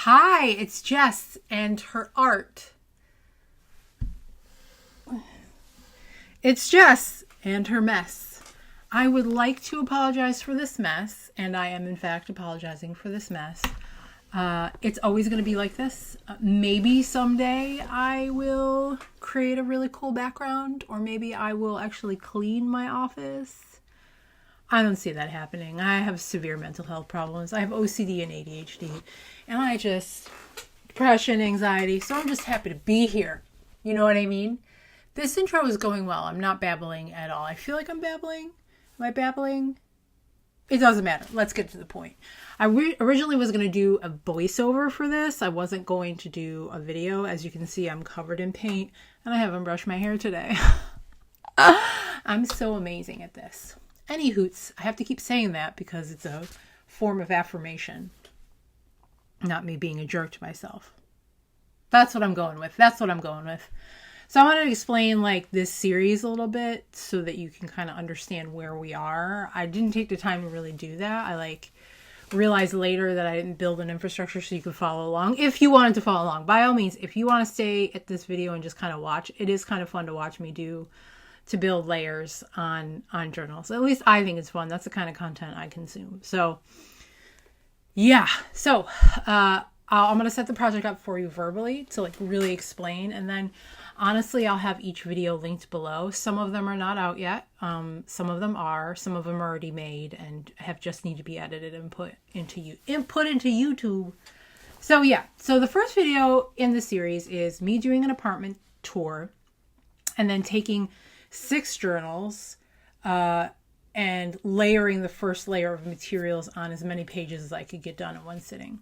Hi, it's Jess and her art. It's Jess and her mess. I would like to apologize for this mess, and I am in fact apologizing for this mess. It's always going to be like this. Maybe someday I will create a really cool background, or maybe I will actually clean my office. I don't see that happening. I have severe mental health problems. I have OCD and ADHD, and I just depression, anxiety. So I'm just happy to be here. You know what I mean? This intro is going well. I'm not babbling at all. I feel like I'm babbling. Am I babbling? It doesn't matter. Let's get to the point. I originally was going to do a voiceover for this. I wasn't going to do a video. As you can see, I'm covered in paint, and I haven't brushed my hair today. I'm so amazing at this. Any hoots, I have to keep saying that because it's a form of affirmation. Not me being a jerk to myself. That's what I'm going with. So I wanted to explain like this series a little bit so that you can kind of understand where we are. I didn't take the time to really do that. I realized later that I didn't build an infrastructure so you could follow along. If you wanted to follow along, by all means, if you want to stay at this video and just kind of watch, it is kind of fun to watch me to build layers on journals. At least I think it's fun. That's the kind of content I consume. So yeah. So I'm going to set the project up for you verbally to really explain. And then honestly, I'll have each video linked below. Some of them are not out yet. Some of them are. Some of them are already made and just need to be edited and put into YouTube. So yeah. So the first video in the series is me doing an apartment tour and then taking 6 journals and layering the first layer of materials on as many pages as I could get done in one sitting.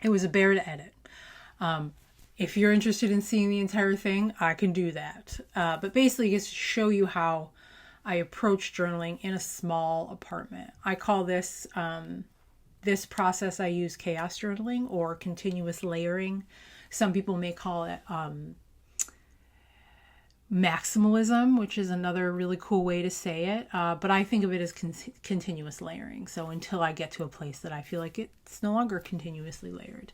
It was a bear to edit. If you're interested in seeing the entire thing, I can do that. But basically, just to show you how I approach journaling in a small apartment. I call this process I use chaos journaling or continuous layering. Some people may call it maximalism, which is another really cool way to say it. But I think of it as continuous layering. So until I get to a place that I feel like it's no longer continuously layered.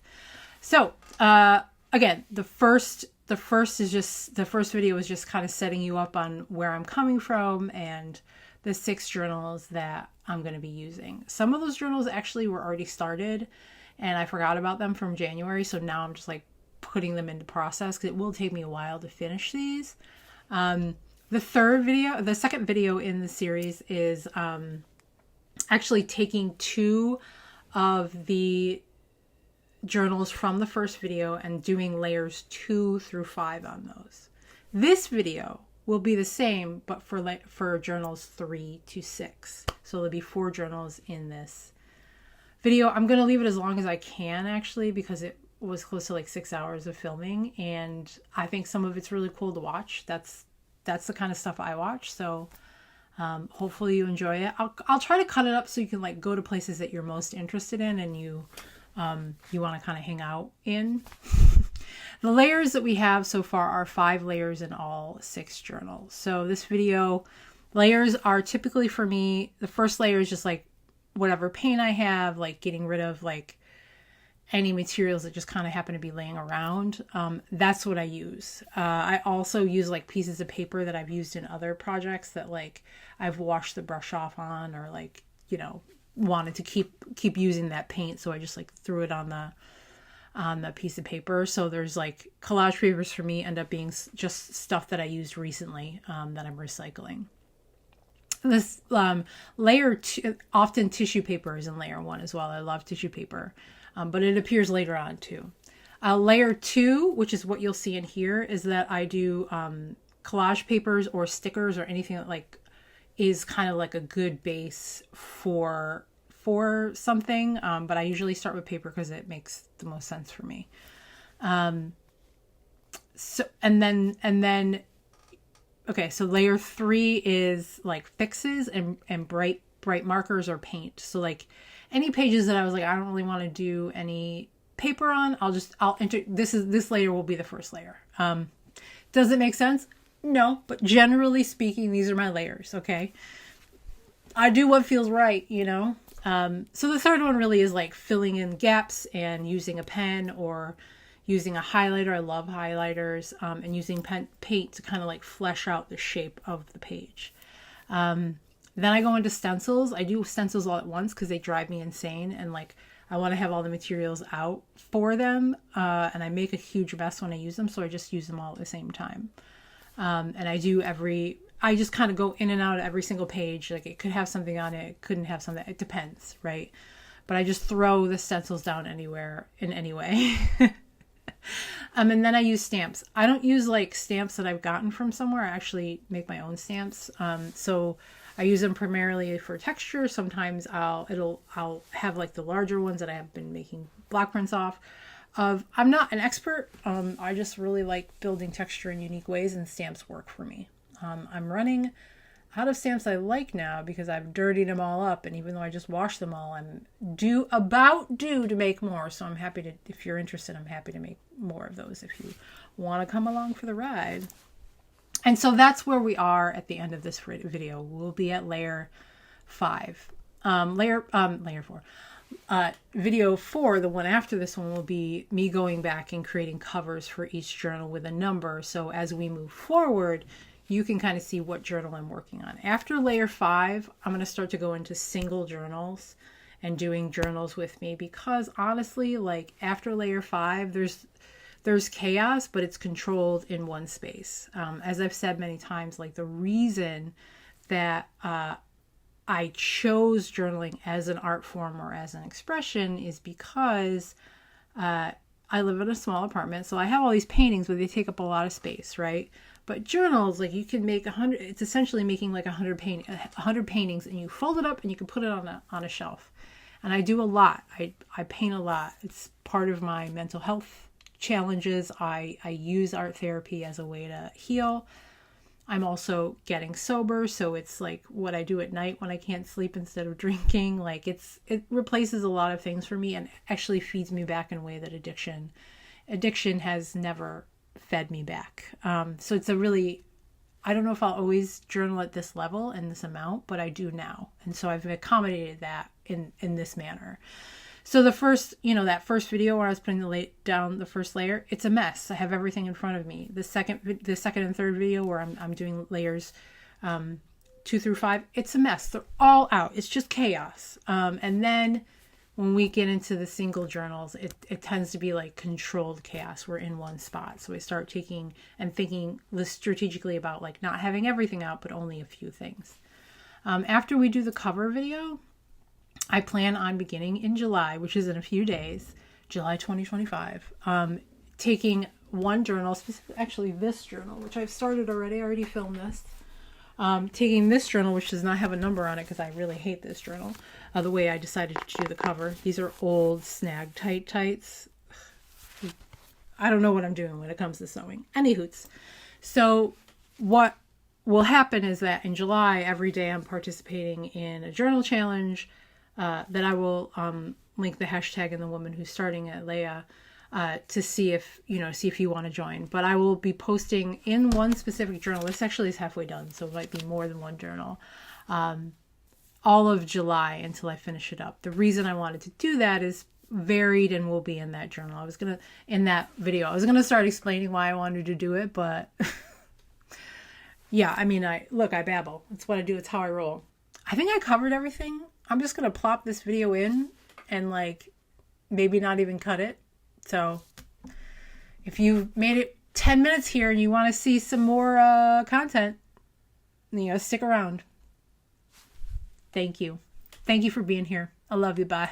So, again, the first video is just kind of setting you up on where I'm coming from and the 6 journals that I'm going to be using. Some of those journals actually were already started and I forgot about them from January. So now I'm just putting them into process because it will take me a while to finish these. The second video in the series is actually taking 2 of the journals from the first video and doing layers 2 through 5 on those. This video will be the same, but for journals 3 to 6. So there'll be 4 journals in this video. I'm going to leave it as long as I can actually, because it was close to 6 hours of filming and I think some of it's really cool to watch. That's the kind of stuff I watch. So hopefully you enjoy it. I'll try to cut it up so you can go to places that you're most interested in and you want to kind of hang out in. The layers that we have so far are 5 layers in all 6 journals. So this video, layers are typically for me, the first layer is just whatever paint I have, getting rid of any materials that just kind of happen to be laying around. That's what I use. I also use pieces of paper that I've used in other projects that I've washed the brush off on or wanted to keep using that paint. So I just threw it on the piece of paper. So there's collage papers for me end up being just stuff that I used recently that I'm recycling. This layer 2, often tissue paper is in layer 1 as well. I love tissue paper. But it appears later on too. Layer 2, which is what you'll see in here, is that I do collage papers or stickers or anything that is kind of a good base for something. But I usually start with paper because it makes the most sense for me. So layer 3 is fixes and bright markers or paint. So any pages that I was I don't really want to do any paper on, I'll enter, this layer will be the first layer. Does it make sense? No, but generally speaking, these are my layers. Okay. I do what feels right, So the third one really is like filling in gaps and using a pen or using a highlighter. I love highlighters, and using paint to kind of like flesh out the shape of the page. Then I go into stencils. I do stencils all at once because they drive me insane, and like I want to have all the materials out for them, and I make a huge mess when I use them, so I just use them all at the same time. And I just kind of go in and out of every single page. Like it could have something on it, it couldn't have something. It depends, right? But I just throw the stencils down anywhere in any way. And then I use stamps. I don't use like stamps that I've gotten from somewhere. I actually make my own stamps. So I use them primarily for texture. Sometimes I'll have like the larger ones that I have been making block prints off of. I'm not an expert. I just really like building texture in unique ways, and stamps work for me. I'm running out of stamps I like now because I've dirtied them all up, and even though I just washed them all, I'm due to make more. So I'm happy to, if you're interested, I'm happy to make more of those if you want to come along for the ride. And so that's where we are at the end of this video. We'll be at layer 5. Layer 4. Video 4, the one after this one, will be me going back and creating covers for each journal with a number. So as we move forward, you can kind of see what journal I'm working on. After layer 5, I'm going to start to go into single journals and doing journals with me, because honestly, like after layer 5, there's chaos, but it's controlled in one space. As I've said many times, like the reason that I chose journaling as an art form or as an expression is because I live in a small apartment, so I have all these paintings, but they take up a lot of space, right? But journals, like you can make 100. It's essentially making like 100 paintings, and you fold it up and you can put it on a shelf. And I do a lot. I paint a lot. It's part of my mental health challenges. I use art therapy as a way to heal. I'm also getting sober, so it's like what I do at night when I can't sleep instead of drinking. Like it replaces a lot of things for me, and actually feeds me back in a way that addiction has never fed me back. So it's I don't know if I'll always journal at this level and this amount, but I do now. And so I've accommodated that in this manner. So the first, that first video where I was putting down the first layer, it's a mess. I have everything in front of me. The second and third video where I'm doing layers 2 through 5, it's a mess. They're all out. It's just chaos. And then when we get into the single journals, it tends to be like controlled chaos. We're in one spot. So I start taking and thinking strategically about like not having everything out, but only a few things. After we do the cover video, I plan on beginning in July, which is in a few days, July 2025, taking one journal, actually this journal, which I've started already. I already filmed this. Taking this journal, which does not have a number on it because I really hate this journal, the way I decided to do the cover. These are old snag tights. I don't know what I'm doing when it comes to sewing. Any hoots. So what will happen is that in July, every day I'm participating in a journal challenge that I will link the hashtag and the woman who's starting it, Leia, to see if you want to join. But I will be posting in one specific journal. This actually is halfway done, so it might be more than one journal. All of July until I finish it up. The reason I wanted to do that is varied and will be in that journal. In that video, I was gonna start explaining why I wanted to do it, but yeah, I mean, I babble. It's what I do. It's how I roll. I think I covered everything. I'm just gonna plop this video in and like maybe not even cut it. So if you made it 10 minutes here and you want to see some more content, stick around. Thank you. Thank you for being here. I love you. Bye.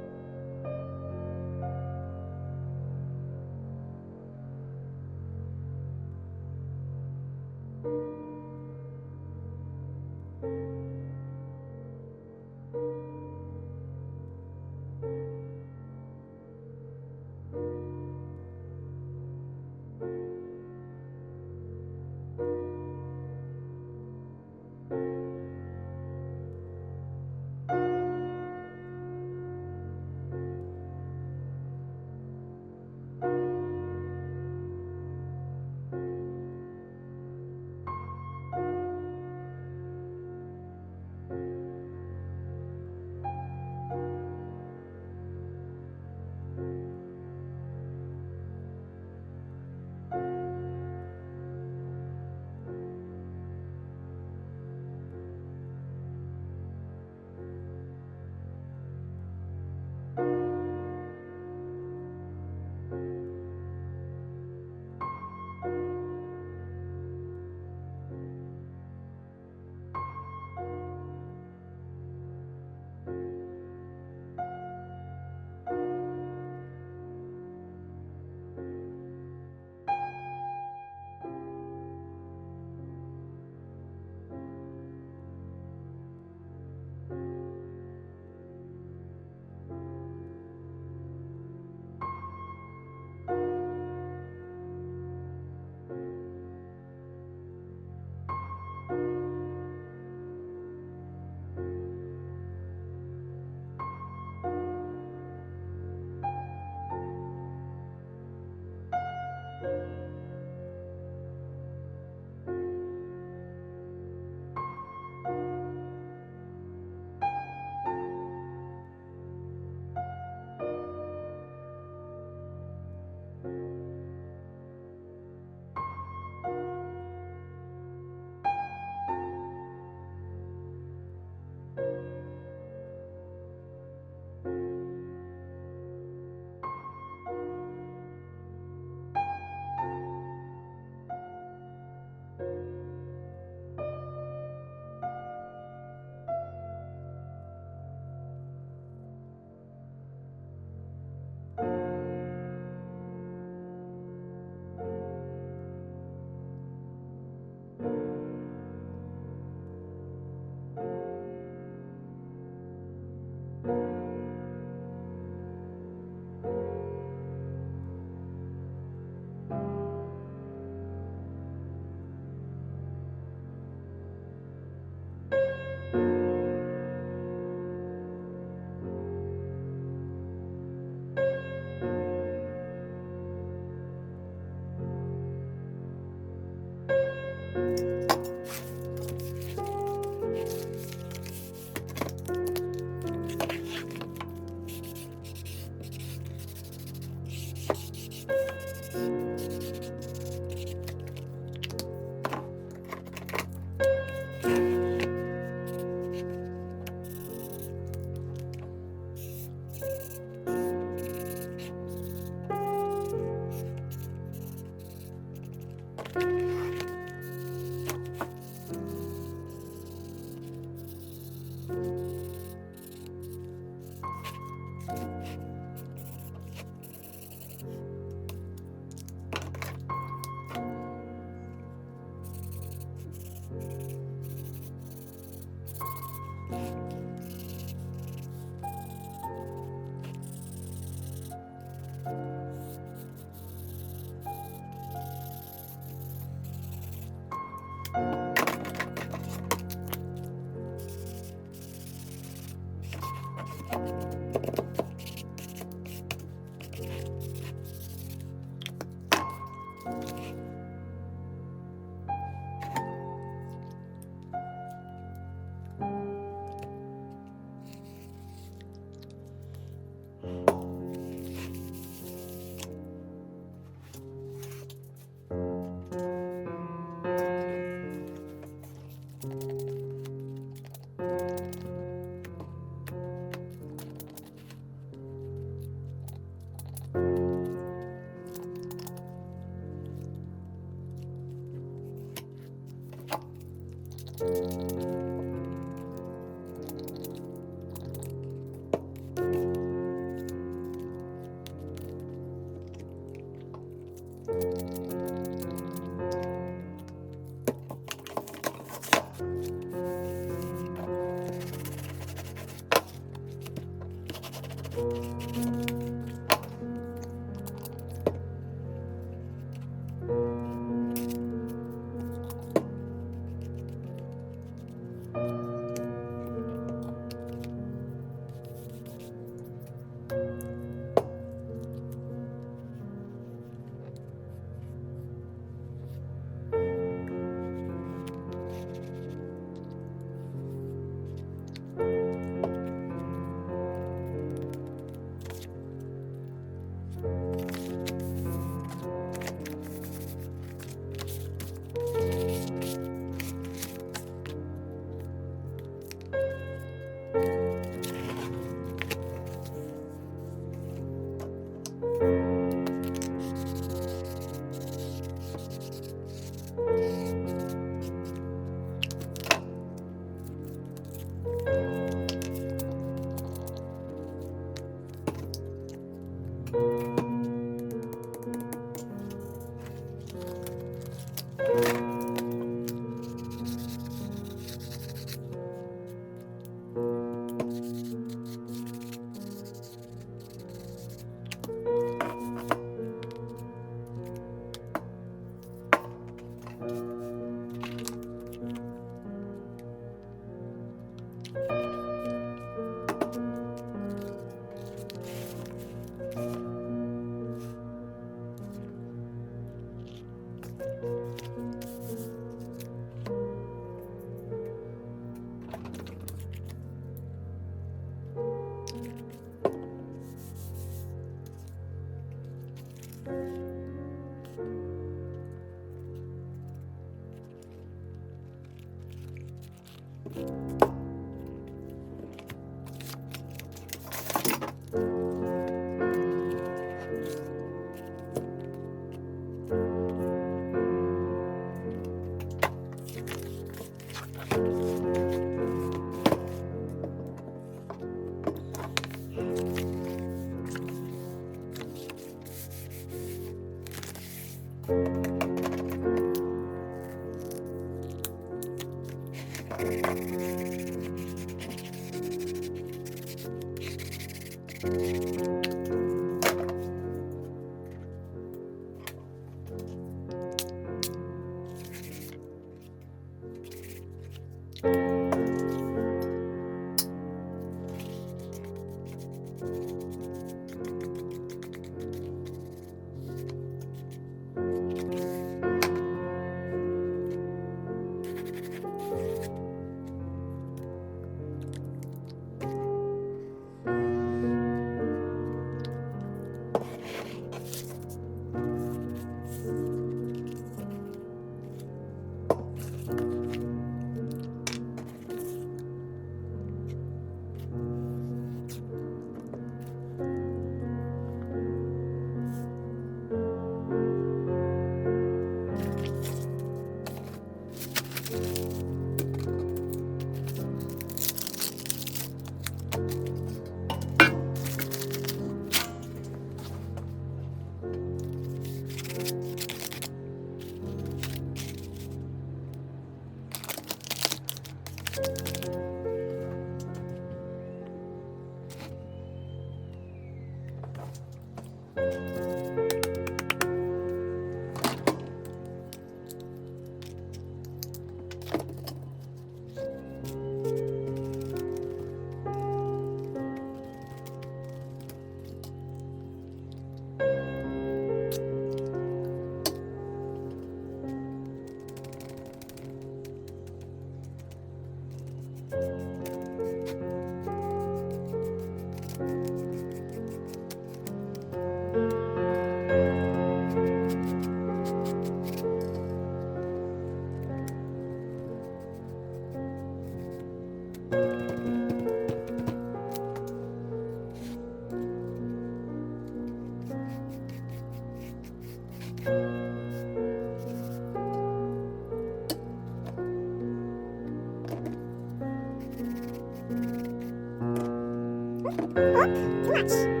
Yes.